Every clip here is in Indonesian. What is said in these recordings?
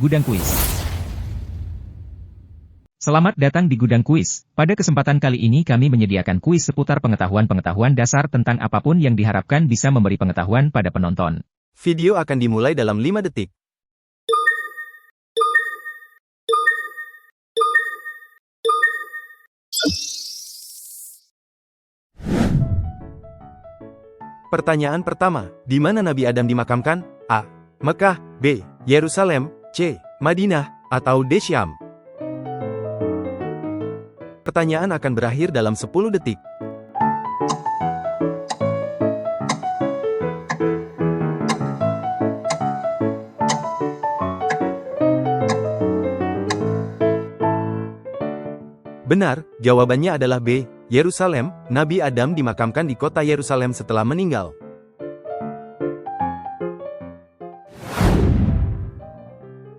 Gudang Kuis. Selamat datang di Gudang Kuis. Pada kesempatan kali ini kami menyediakan kuis seputar pengetahuan-pengetahuan dasar tentang apapun yang diharapkan bisa memberi pengetahuan pada penonton. Video akan dimulai dalam 5 detik. Pertanyaan pertama, di mana Nabi Adam dimakamkan? A. Mekah, B. Yerusalem, C. Madinah, atau D. Syam? Pertanyaan akan berakhir dalam 10 detik. Benar, jawabannya adalah B. Yerusalem. Nabi Adam dimakamkan di kota Yerusalem setelah meninggal.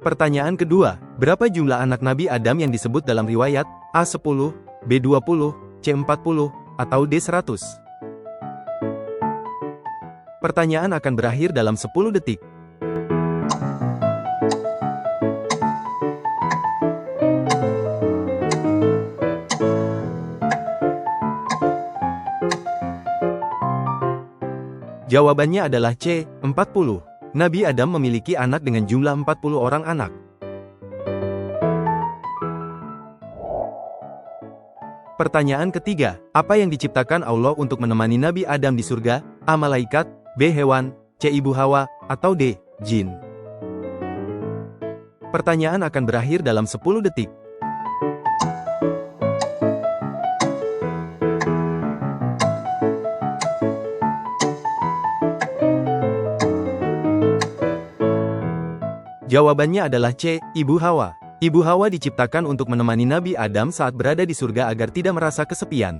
Pertanyaan kedua, berapa jumlah anak Nabi Adam yang disebut dalam riwayat? A. 10, B. 20, C. 40, atau D. 100? Pertanyaan akan berakhir dalam 10 detik. Jawabannya adalah C. 40. Nabi Adam memiliki anak dengan jumlah 40 orang anak. Pertanyaan ketiga, apa yang diciptakan Allah untuk menemani Nabi Adam di surga? A. Malaikat, B. Hewan, C. Ibu Hawa, atau D. Jin? Pertanyaan akan berakhir dalam 10 detik. Jawabannya adalah C. Ibu Hawa. Ibu Hawa diciptakan untuk menemani Nabi Adam saat berada di surga agar tidak merasa kesepian.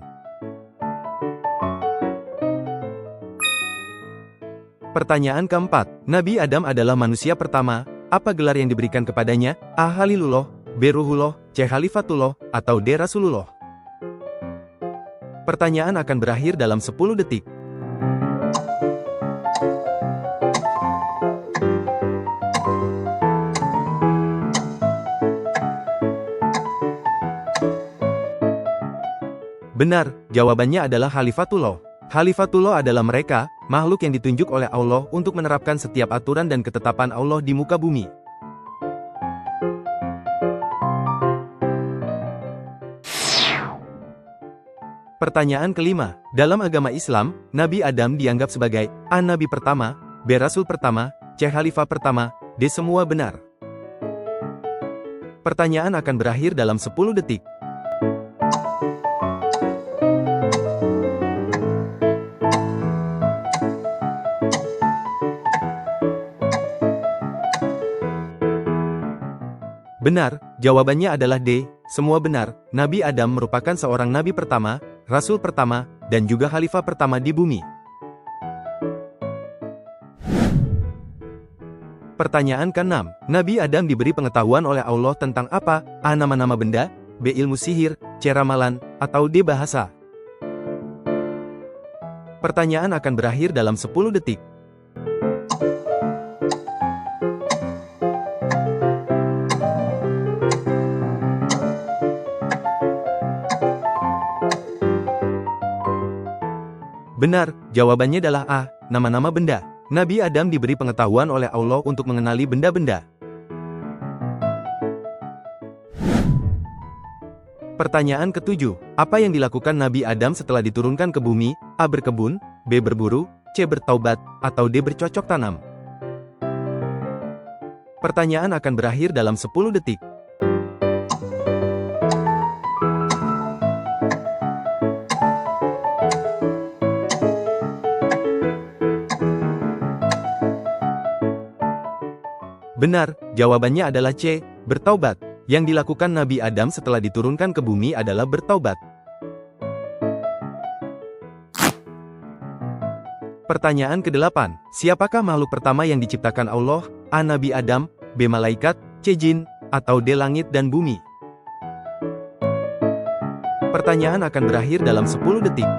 Pertanyaan keempat, Nabi Adam adalah manusia pertama. Apa gelar yang diberikan kepadanya? A. Halilullah, B. Ruhullah, C. Khalifatullah, atau D. Rasulullah? Pertanyaan akan berakhir dalam 10 detik. Benar, jawabannya adalah Khalifatullah. Khalifatullah adalah mereka, makhluk yang ditunjuk oleh Allah untuk menerapkan setiap aturan dan ketetapan Allah di muka bumi. Pertanyaan kelima, dalam agama Islam, Nabi Adam dianggap sebagai A. Nabi pertama, B. Rasul pertama, C. Khalifah pertama, D. Semua benar. Pertanyaan akan berakhir dalam 10 detik. Benar, jawabannya adalah D. Semua benar. Nabi Adam merupakan seorang nabi pertama, rasul pertama, dan juga khalifah pertama di bumi. Pertanyaan ke-6, Nabi Adam diberi pengetahuan oleh Allah tentang apa? A. Nama-nama benda, B. Ilmu sihir, C. Ramalan, atau D. Bahasa? Pertanyaan akan berakhir dalam 10 detik. Benar, jawabannya adalah A. Nama-nama benda. Nabi Adam diberi pengetahuan oleh Allah untuk mengenali benda-benda. Pertanyaan ke-7, apa yang dilakukan Nabi Adam setelah diturunkan ke bumi? A. Berkebun, B. Berburu, C. Bertaubat, atau D. Bercocok tanam? Pertanyaan akan berakhir dalam 10 detik. Benar, jawabannya adalah C. Bertaubat. Yang dilakukan Nabi Adam setelah diturunkan ke bumi adalah bertaubat. Pertanyaan ke-8, siapakah makhluk pertama yang diciptakan Allah? A. Nabi Adam, B. Malaikat, C. Jin, atau D. Langit dan bumi? Pertanyaan akan berakhir dalam 10 detik.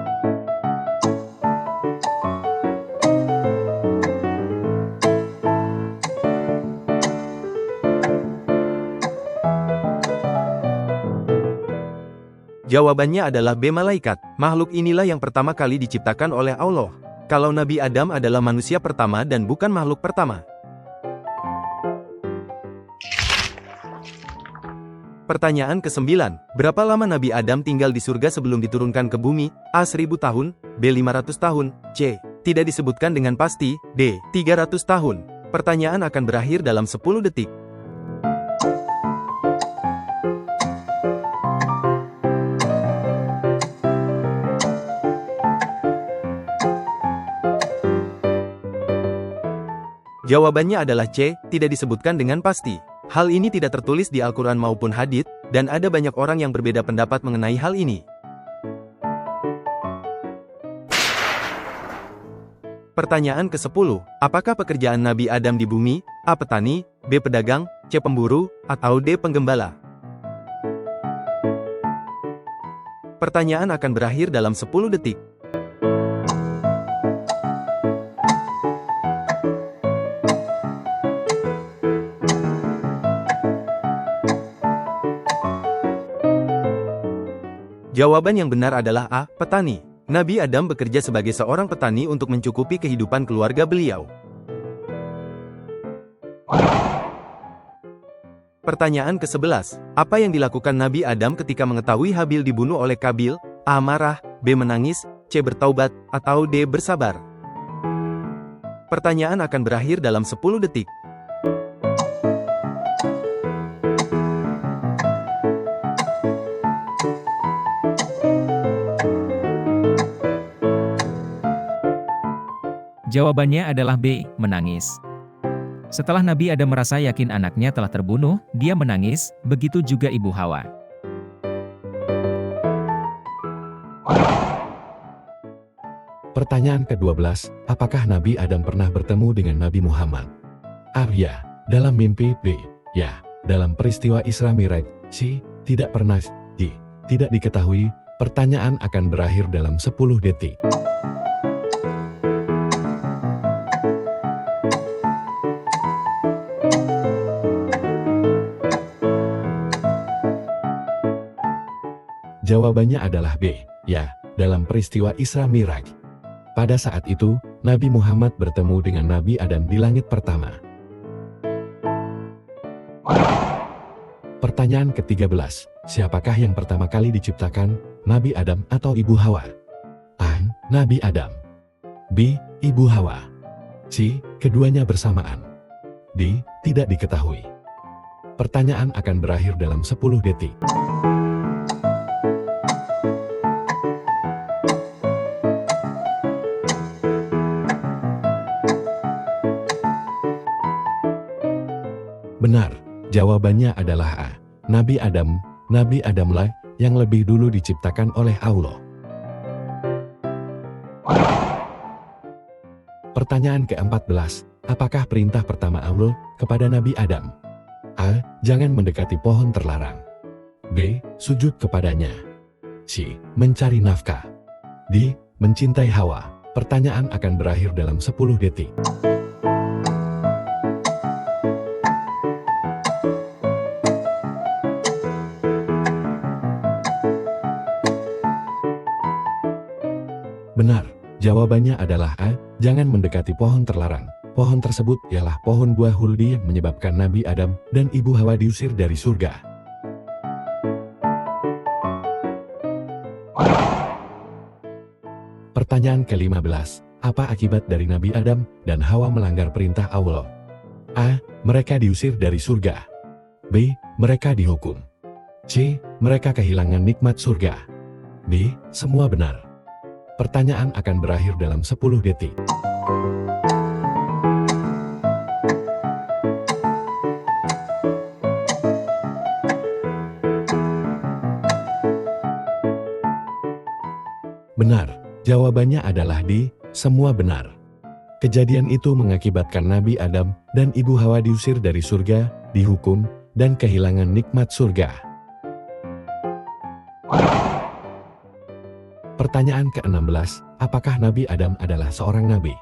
Jawabannya adalah B. Malaikat. Makhluk inilah yang pertama kali diciptakan oleh Allah. Kalau Nabi Adam adalah manusia pertama dan bukan makhluk pertama. Pertanyaan ke-9. Berapa lama Nabi Adam tinggal di surga sebelum diturunkan ke bumi? A. 1000 tahun, B. 500 tahun, C. Tidak disebutkan dengan pasti, D. 300 tahun. Pertanyaan akan berakhir dalam 10 detik. Jawabannya adalah C. Tidak disebutkan dengan pasti. Hal ini tidak tertulis di Al-Quran maupun hadits, dan ada banyak orang yang berbeda pendapat mengenai hal ini. Pertanyaan ke-10. Apakah pekerjaan Nabi Adam di bumi? A. Petani, B. Pedagang, C. Pemburu, atau D. Penggembala? Pertanyaan akan berakhir dalam 10 detik. Jawaban yang benar adalah A. Petani. Nabi Adam bekerja sebagai seorang petani untuk mencukupi kehidupan keluarga beliau. Pertanyaan ke-11. Apa yang dilakukan Nabi Adam ketika mengetahui Habil dibunuh oleh Kabil? A. Marah, B. Menangis, C. Bertaubat, atau D. Bersabar? Pertanyaan akan berakhir dalam 10 detik. Jawabannya adalah B. Menangis. Setelah Nabi Adam merasa yakin anaknya telah terbunuh, dia menangis, begitu juga Ibu Hawa. Pertanyaan ke-12, apakah Nabi Adam pernah bertemu dengan Nabi Muhammad? A. Ya, dalam mimpi. B. Ya, dalam peristiwa Isra Mi'raj. C. Tidak pernah. D. Tidak diketahui. Pertanyaan akan berakhir dalam 10 detik. Jawabannya adalah B. Ya, dalam peristiwa Isra Mi'raj. Pada saat itu, Nabi Muhammad bertemu dengan Nabi Adam di langit pertama. Pertanyaan ke-13. Siapakah yang pertama kali diciptakan, Nabi Adam atau Ibu Hawa? A. Nabi Adam. B. Ibu Hawa. C. Keduanya bersamaan. D. Tidak diketahui. Pertanyaan akan berakhir dalam 10 detik. Benar, jawabannya adalah A. Nabi Adam. Nabi Adamlah yang lebih dulu diciptakan oleh Allah. Pertanyaan ke-14, apakah perintah pertama Allah kepada Nabi Adam? A. Jangan mendekati pohon terlarang. B. Sujud kepadanya. C. Mencari nafkah. D. Mencintai Hawa. Pertanyaan akan berakhir dalam 10 detik. Benar, jawabannya adalah A. Jangan mendekati pohon terlarang. Pohon tersebut ialah pohon buah huldi yang menyebabkan Nabi Adam dan Ibu Hawa diusir dari surga. Pertanyaan ke-15, apa akibat dari Nabi Adam dan Hawa melanggar perintah Allah? A. Mereka diusir dari surga. B. Mereka dihukum. C. Mereka kehilangan nikmat surga. D. Semua benar. Pertanyaan akan berakhir dalam 10 detik. Benar, jawabannya adalah D. Semua benar. Kejadian itu mengakibatkan Nabi Adam dan Ibu Hawa diusir dari surga, dihukum, dan kehilangan nikmat surga. Pertanyaan ke-16, apakah Nabi Adam adalah seorang nabi?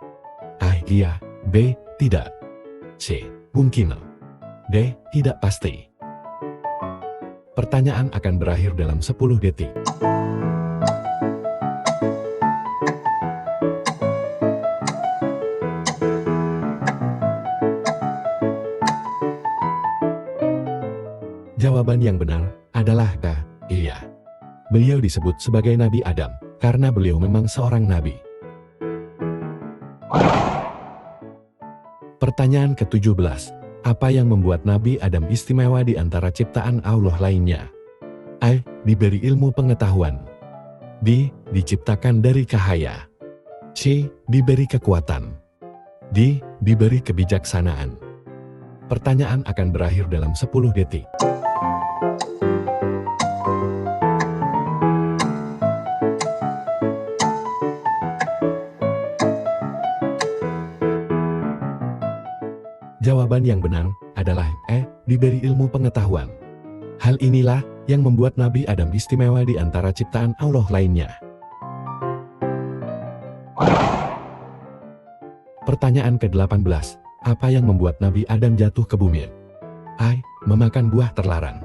A. Iya. B. Tidak. C. Mungkin. D. Tidak pasti. Pertanyaan akan berakhir dalam 10 detik. Jawaban yang benar adalah K. Iya. Beliau disebut sebagai Nabi Adam karena beliau memang seorang nabi. Pertanyaan ke-17. Apa yang membuat Nabi Adam istimewa di antara ciptaan Allah lainnya? A. Diberi ilmu pengetahuan. B. Diciptakan dari cahaya. C. Diberi kekuatan. D. Diberi kebijaksanaan. Pertanyaan akan berakhir dalam 10 detik. Jawaban yang benar adalah E. Diberi ilmu pengetahuan. Hal inilah yang membuat Nabi Adam istimewa di antara ciptaan Allah lainnya. Pertanyaan ke-18. Apa yang membuat Nabi Adam jatuh ke bumi? A. Memakan buah terlarang.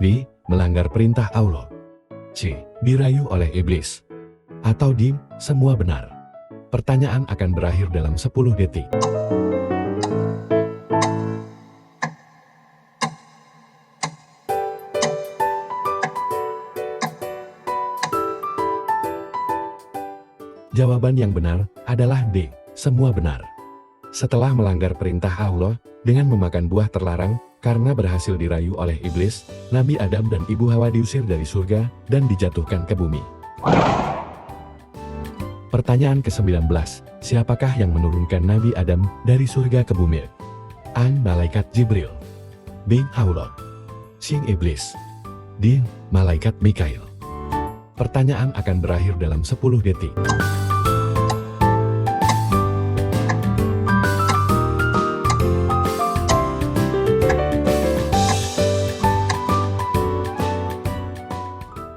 B. Melanggar perintah Allah. C. Dirayu oleh iblis. Atau D. Semua benar. Pertanyaan akan berakhir dalam 10 detik. Jawaban yang benar adalah D. Semua benar. Setelah melanggar perintah Allah dengan memakan buah terlarang karena berhasil dirayu oleh iblis, Nabi Adam dan Ibu Hawa diusir dari surga dan dijatuhkan ke bumi. Pertanyaan ke-19. Siapakah yang menurunkan Nabi Adam dari surga ke bumi? A. Malaikat Jibril. B. Allah. C. Iblis. D. Malaikat Mikail. Pertanyaan akan berakhir dalam 10 detik.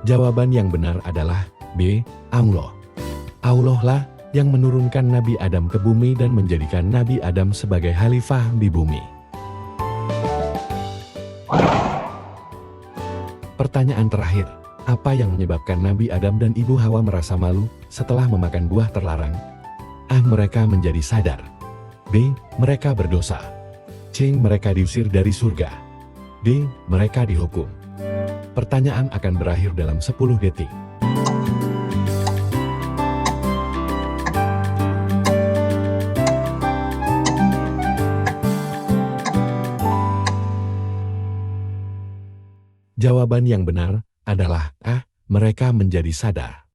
Jawaban yang benar adalah B. Allah. Allah lah yang menurunkan Nabi Adam ke bumi dan menjadikan Nabi Adam sebagai khalifah di bumi. Pertanyaan terakhir. Apa yang menyebabkan Nabi Adam dan Ibu Hawa merasa malu setelah memakan buah terlarang? A. Mereka menjadi sadar. B. Mereka berdosa. C. Mereka diusir dari surga. D. Mereka dihukum. Pertanyaan akan berakhir dalam 10 detik. Jawaban yang benar adalah A. Mereka menjadi sadar.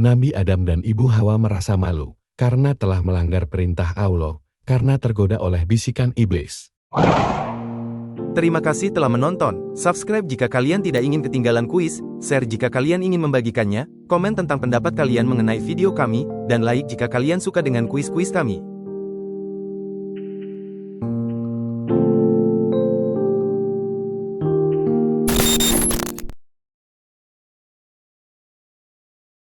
Nabi Adam dan Ibu Hawa merasa malu karena telah melanggar perintah Allah, karena tergoda oleh bisikan iblis. Terima kasih telah menonton. Subscribe jika kalian tidak ingin ketinggalan kuis, share jika kalian ingin membagikannya, komen tentang pendapat kalian mengenai video kami, dan like jika kalian suka dengan kuis-kuis kami.